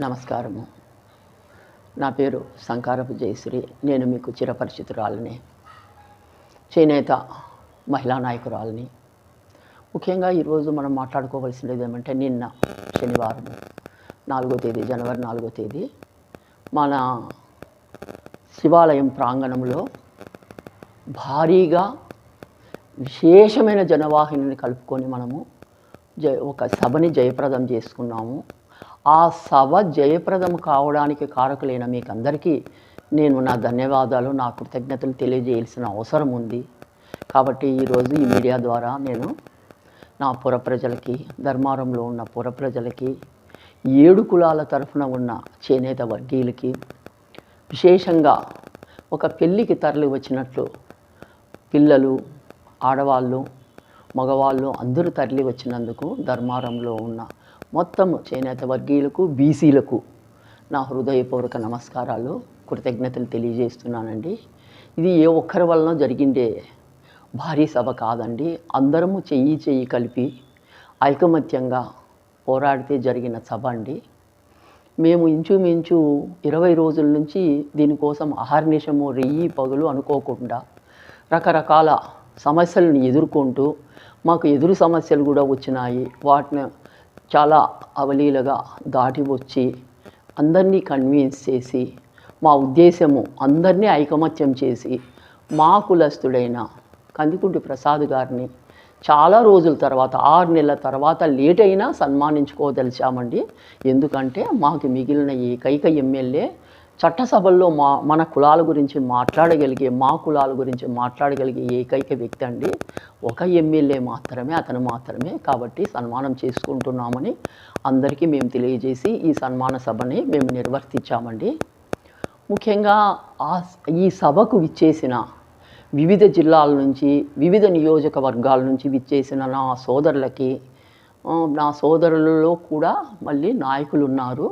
నమస్కారము. నా పేరు సంకారపు జయశ్రీ. నేను మీకు చిరపరిచితురాలిని, చేనేత మహిళా నాయకురాలిని. ముఖ్యంగా ఈరోజు మనం మాట్లాడుకోవాల్సినది ఏమంటే, నిన్న శనివారం 4వ తేదీ, జనవరి 4వ తేదీ మన శివాలయం ప్రాంగణంలో భారీగా విశేషమైన జనవాహినిని కలుపుకొని మనము ఒక సభని జయప్రదం చేసుకున్నాము. ఆ సభ జయప్రదం కావడానికి కారకులైన మీకు అందరికీ నేను నా ధన్యవాదాలు, నా కృతజ్ఞతలు తెలియజేయాల్సిన అవసరం ఉంది. కాబట్టి ఈరోజు ఈ మీడియా ద్వారా నేను నా పుర ప్రజలకి, ధర్మారంలో ఉన్న పుర ప్రజలకి, 7 కులాల తరఫున ఉన్న చేనేత వర్గీయులకి, విశేషంగా ఒక పెళ్ళికి తరలి వచ్చినట్లు పిల్లలు, ఆడవాళ్ళు, మగవాళ్ళు అందరూ తరలి వచ్చినందుకు ధర్మారంలో ఉన్న మొత్తం చేనేత వర్గీయులకు, బీసీలకు నా హృదయపూర్వక నమస్కారాలు, కృతజ్ఞతలు తెలియజేస్తున్నానండి. ఇది ఏ ఒక్కరి వలన జరిగిండే భారీ సభ కాదండి. అందరము చెయ్యి కలిపి ఐకమత్యంగా పోరాడితే జరిగిన సభ అండి. మేము ఇంచుమించు 20 రోజుల నుంచి దీనికోసం అహర్నిశము, రెయ్యి పగులు అనుకోకుండా రకరకాల సమస్యలను ఎదుర్కొంటూ, మాకు ఎదురు సమస్యలు కూడా వచ్చినాయి. వాటిని చాలా అవలీలగా దాటి వచ్చి అందరినీ కన్విన్స్ చేసి, మా ఉద్దేశము అందరినీ ఐకమత్యం చేసి, మా కులస్తుడైన కందికుంటి ప్రసాద్ గారిని చాలా రోజుల తర్వాత, 6 నెలల తర్వాత లేట్ అయినా సన్మానించుకోదలిచామండి. ఎందుకంటే మాకు మిగిలిన ఏకైక ఎమ్మెల్యే చట్టసభల్లో మన కులాల గురించి మాట్లాడగలిగే, మా కులాల గురించి మాట్లాడగలిగే ఏకైక వ్యక్తి అండి. ఒక ఎమ్మెల్యే మాత్రమే, అతను మాత్రమే. కాబట్టి సన్మానం చేసుకుంటున్నామని అందరికీ మేము తెలియజేసి ఈ సన్మాన సభని మేము నిర్వర్తించామండి. ముఖ్యంగా ఈ సభకు విచ్చేసిన వివిధ జిల్లాల నుంచి, వివిధ నియోజకవర్గాల నుంచి విచ్చేసిన నా సోదరులకి, నా సోదరులలో కూడా మళ్ళీ నాయకులు ఉన్నారు.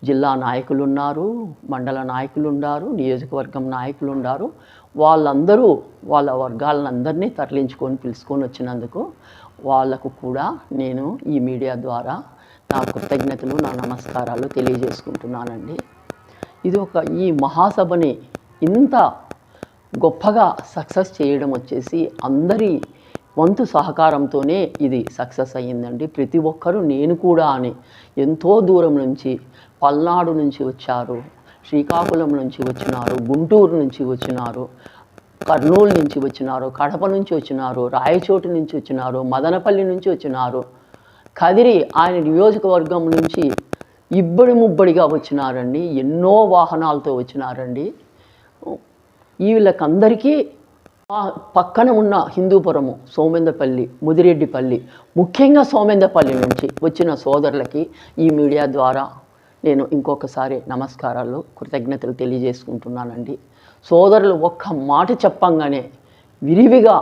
జిల్లా నాయకులు ఉన్నారు, మండల నాయకులు ఉన్నారు, నియోజకవర్గం నాయకులు ఉన్నారు. వాళ్ళందరూ వాళ్ళ వర్గాలందరినీ తరలించుకొని పిలుచుకొని వచ్చినందుకు వాళ్ళకు కూడా నేను ఈ మీడియా ద్వారా నా కృతజ్ఞతలు, నా నమస్కారాలు తెలియజేసుకుంటున్నానండి. ఇది ఈ మహాసభని ఇంత గొప్పగా సక్సెస్ చేయడం వచ్చేసి అందరి వంతు సహకారంతోనే ఇది సక్సెస్ అయ్యిందండి. ప్రతి ఒక్కరూ నేను కూడా అని ఎంతో దూరం నుంచి, పల్నాడు నుంచి వచ్చారు, శ్రీకాకుళం నుంచి వచ్చినారు, గుంటూరు నుంచి వచ్చినారు, కర్నూలు నుంచి వచ్చినారు, కడప నుంచి వచ్చినారు, రాయచోటు నుంచి వచ్చినారు, మదనపల్లి నుంచి వచ్చినారు, కదిరి ఆయన నియోజకవర్గం నుంచి ఇబ్బడి ముబ్బడిగా వచ్చినారండి. ఎన్నో వాహనాలతో వచ్చినారండి. వీళ్ళకందరికీ పక్కన ఉన్న హిందూపురము, సోమెందపల్లి, ముదిరెడ్డిపల్లి, ముఖ్యంగా సోమెందపల్లి నుంచి వచ్చిన సోదరులకి ఈ మీడియా ద్వారా నేను ఇంకొకసారి నమస్కారాలు, కృతజ్ఞతలు తెలియజేసుకుంటున్నానండి. సోదరులు ఒక్క మాట చెప్పంగానే విరివిగా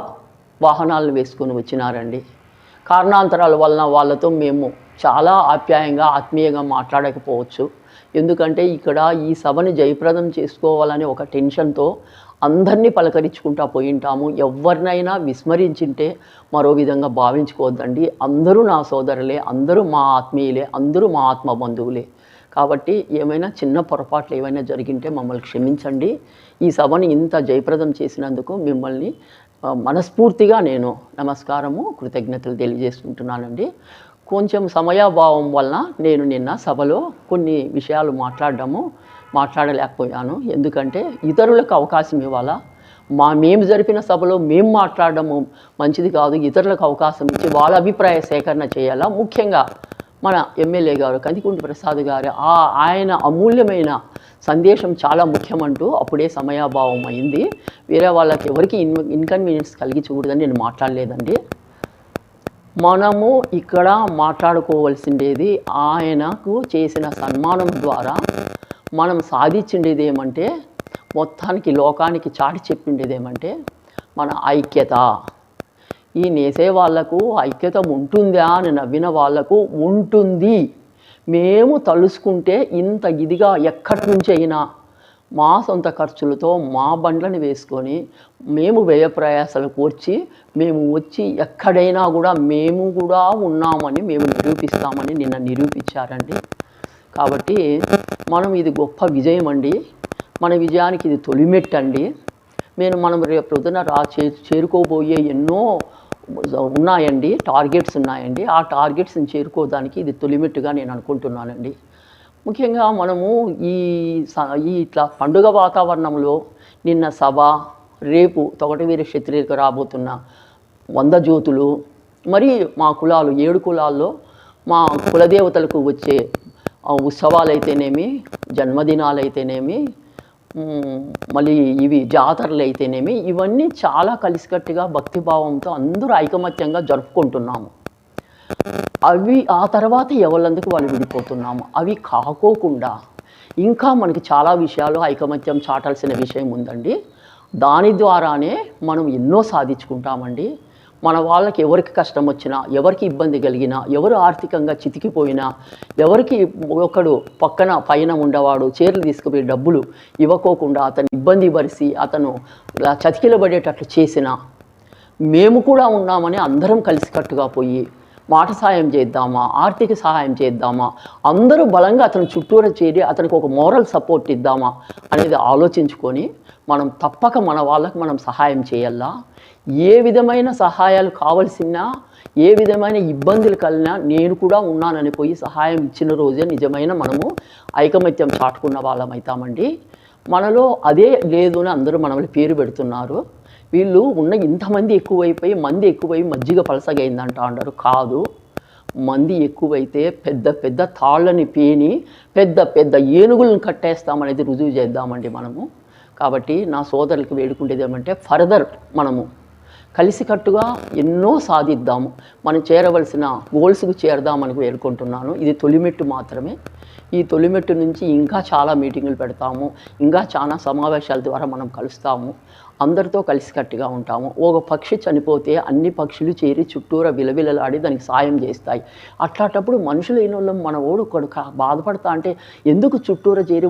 వాహనాలను వేసుకొని వచ్చినారండి. కారణాంతరాల వలన వాళ్ళతో మేము చాలా ఆప్యాయంగా, ఆత్మీయంగా మాట్లాడకపోవచ్చు. ఎందుకంటే ఇక్కడ ఈ సభని జయప్రదం చేసుకోవాలనే ఒక టెన్షన్తో అందరినీ పలకరించుకుంటా పోయింటాము. ఎవరినైనా విస్మరించింటే మరో విధంగా భావించుకోవద్దండి. అందరూ నా సోదరులే, అందరూ మా ఆత్మీయులే, అందరూ మా ఆత్మ బంధువులే. కాబట్టి ఏమైనా చిన్న పొరపాట్లు ఏమైనా జరిగింటే మమ్మల్ని క్షమించండి. ఈ సభని ఇంత జయప్రదం చేసినందుకు మిమ్మల్ని మనస్ఫూర్తిగా నేను నమస్కారము, కృతజ్ఞతలు తెలియజేసుకుంటున్నానండి. కొంచెం సమయాభావం వలన నేను నిన్న సభలో కొన్ని విషయాలు మాట్లాడలేకపోయాను. ఎందుకంటే ఇతరులకు అవకాశం ఇవ్వాలా. మేము జరిపిన సభలో మేము మాట్లాడడము మంచిది కాదు. ఇతరులకు అవకాశం ఇచ్చి వాళ్ళ అభిప్రాయ సేకరణ చేయాలా. ముఖ్యంగా మన ఎమ్మెల్యే గారు కందికుంటి ప్రసాద్ గారు ఆయన అమూల్యమైన సందేశం చాలా ముఖ్యమంటూ అప్పుడే సమయాభావం అయింది. వేరే వాళ్ళకి ఎవరికి ఇన్కన్వీనియన్స్ కలిగించకూడదని నేను మాట్లాడలేదండి. మనము ఇక్కడ మాట్లాడుకోవాల్సిండేది, ఆయనకు చేసిన సన్మానం ద్వారా మనం సాధించిండేది ఏమంటే, మొత్తానికి లోకానికి చాటి చెప్పిండేది ఏమంటే మన ఐక్యత. ఈ నేసే వాళ్లకు ఐక్యత ఉంటుందా అని నవ్విన వాళ్లకు ఉంటుంది. మేము తలుసుకుంటే ఇంత ఇదిగా ఎక్కడి నుంచి అయినా మా సొంత ఖర్చులతో మా బండ్లను వేసుకొని మేము వ్యయ ప్రయాసాలు కూర్చి మేము వచ్చి ఎక్కడైనా కూడా మేము కూడా ఉన్నామని మేము నిరూపిస్తామని నిన్న నిరూపించారండి. కాబట్టి మనం ఇది గొప్ప విజయం అండి. మన విజయానికి ఇది తొలిమెట్టు అండి. మనం రేపు పొద్దున చేరుకోబోయే ఎన్నో ఉన్నాయండి, టార్గెట్స్ ఉన్నాయండి. ఆ టార్గెట్స్ని చేరుకోవడానికి ఇది తొలిమెట్టుగా నేను అనుకుంటున్నానండి. ముఖ్యంగా మనము ఈ ఇట్లా పండుగ వాతావరణంలో నిన్న సభ, రేపు తొగటవీర క్షత్రియులకు రాబోతున్న 100 జ్యోతులు, మరి మా కులాలు 7 కులాల్లో మా కులదేవతలకు వచ్చే ఉత్సవాలైతేనేమి, జన్మదినాలైతేనేమి, మళ్ళీ ఇవి జాతరలు అయితేనేమి, ఇవన్నీ చాలా కలిసికట్టుగా భక్తిభావంతో అందరూ ఐకమత్యంగా జరుపుకుంటున్నాము. అవి ఆ తర్వాత ఎవరందుకు వాళ్ళు విడిపోతున్నాము. అవి కాకోకుండా ఇంకా మనకి చాలా విషయాలు ఐకమత్యం చాటాల్సిన విషయం ఉందండి. దాని ద్వారానే మనం ఎన్నో సాధించుకుంటామండి. మన వాళ్ళకి ఎవరికి కష్టం వచ్చినా, ఎవరికి ఇబ్బంది కలిగినా, ఎవరు ఆర్థికంగా చితికిపోయినా, ఎవరికి ఒకడు పైన ఉండేవాడు చీరలు తీసుకుపోయి డబ్బులు ఇవ్వకోకుండా అతను ఇబ్బంది పరిచి అతను చతికిలబడేటట్లు చేసినా, మేము కూడా ఉన్నామని అందరం కలిసికట్టుగా పోయి మాట సహాయం చేద్దామా, ఆర్థిక సహాయం చేద్దామా, అందరూ బలంగా అతను చుట్టూరా చేరి అతనికి ఒక మోరల్ సపోర్ట్ ఇద్దామా అనేది ఆలోచించుకొని మనం తప్పక మన వాళ్ళకి మనం సహాయం చేయాలా. ఏ విధమైన సహాయాలు కావలసినా, ఏ విధమైన ఇబ్బందులు కలిగినా నేను కూడా ఉన్నానని పోయి సహాయం ఇచ్చిన రోజే నిజమైన మనము ఐకమత్యం చాటుకున్న వాళ్ళం అవుతామండి. మనలో అదే లేదు అని అందరూ మనల్ని పేరు పెడుతున్నారు. వీళ్ళు ఉన్న ఇంతమంది ఎక్కువైపోయి మంది ఎక్కువై మజ్జిగ పలసగైందంట అంటారు. కాదు, మంది ఎక్కువైతే పెద్ద పెద్ద తాళ్ళని పేని పెద్ద పెద్ద ఏనుగులను కట్టేస్తామనేది రుజువు చేద్దామండి మనము. కాబట్టి నా సోదరులకు వేడుకుంటేది ఏమంటే ఫర్దర్ మనము కలిసికట్టుగా ఎన్నో సాధిద్దాము. మనం చేరవలసిన గోల్స్కు చేరదామని వేడుకుంటున్నాను. ఇది తొలిమెట్టు మాత్రమే. ఈ తొలిమెట్టు నుంచి ఇంకా చాలా మీటింగులు పెడతాము, ఇంకా చాలా సమావేశాల ద్వారా మనం కలుస్తాము, అందరితో కలిసికట్టుగా ఉంటాము. ఒక పక్షి చనిపోతే అన్ని పక్షులు చేరి చుట్టూరా విలవిలలాడి దానికి సాయం చేస్తాయి. అట్లాంటప్పుడు మనుషులైన వాళ్ళం మన ఓడు ఒకడు బాధపడతా అంటే ఎందుకు చుట్టూరా చేరి